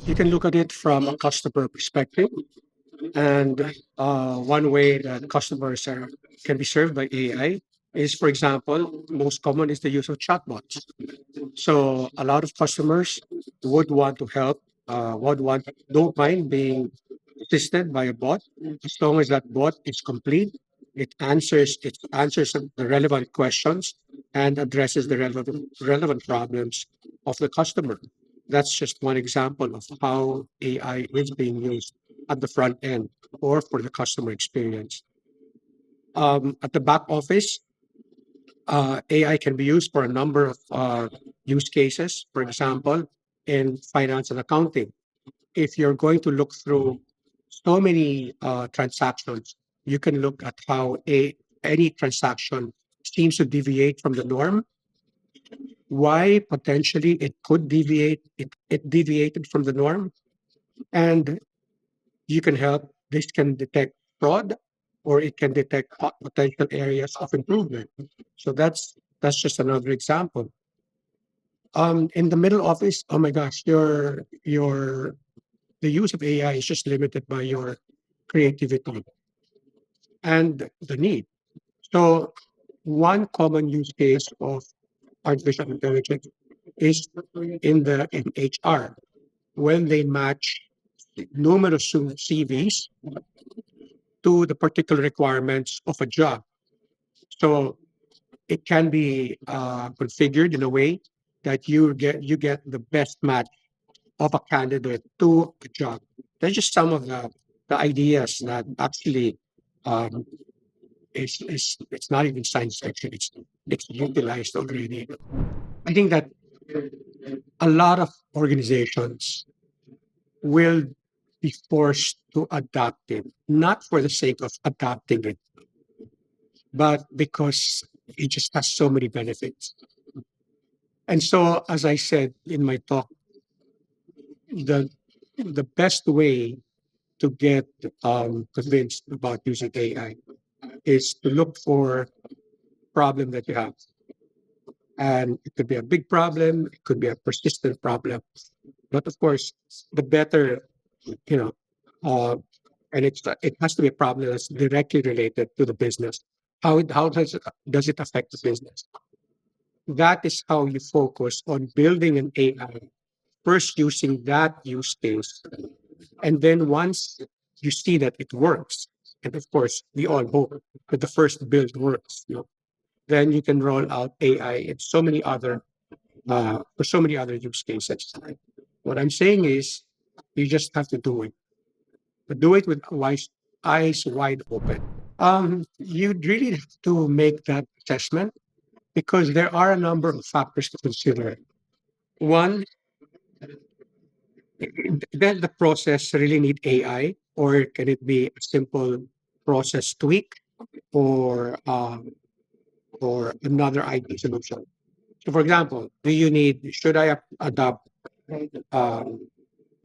You can look at it from a customer perspective, and one way that customers can be served by AI is, for example, most common is the use of chatbots. So a lot of customers would want to help, don't mind being assisted by a bot, as long as that bot is complete. It answers the relevant questions and addresses the relevant problems of the customer. That's just one example of how AI is being used at the front end or for the customer experience. At the back office, AI can be used for a number of use cases. For example, in finance and accounting, if you're going to look through so many transactions, you can look at how any transaction seems to deviate from the norm. Why potentially it could deviate? It deviated from the norm, and you can help. This can detect fraud, or it can detect potential areas of improvement. So that's just another example. In the middle office, oh my gosh, your the use of AI is just limited by your creativity and the need. So one common use case of artificial intelligence is in HR when they match numerous CVs to the particular requirements of a job. So it can be configured in a way that you get the best match of a candidate to a job. That's just some of the ideas that actually um, it's not even science fiction. It's utilized already. I think that a lot of organizations will be forced to adapt it, not for the sake of adapting it, but because it just has so many benefits. And so, as I said in my talk, the the best way to get convinced about using AI is to look for problem that you have, and it could be a big problem, it could be a persistent problem, but of course, the better, you know, uh, and it has to be a problem that's directly related to the business. How does it affect the business? That is how you focus on building an AI, first using that use case. And then once you see that it works, and of course, we all hope that the first build works, then you can roll out AI in so many other for so many other use cases. What I'm saying is, you just have to do it, but do it with eyes wide open. You really have to make that assessment because there are a number of factors to consider. One, does the process really need AI, or can it be a simple process tweak, or another IT solution? So, for example, should I adopt um,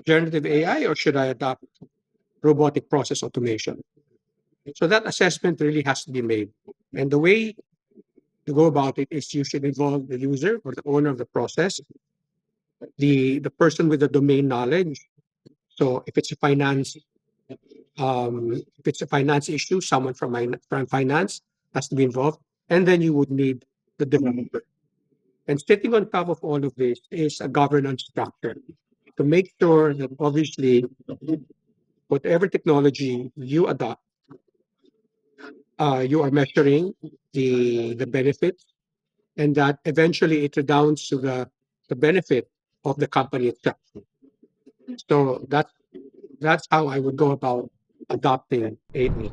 generative AI, or should I adopt robotic process automation? So that assessment really has to be made, and the way to go about it is you should involve the user or the owner of the process, the person with the domain knowledge. So if it's a finance issue, someone from finance has to be involved, and then you would need the developer. And sitting on top of all of this is a governance structure to make sure that obviously whatever technology you adopt, you are measuring the benefits, and that eventually it redounds to the benefit of the company itself. So that's how I would go about adopting AI.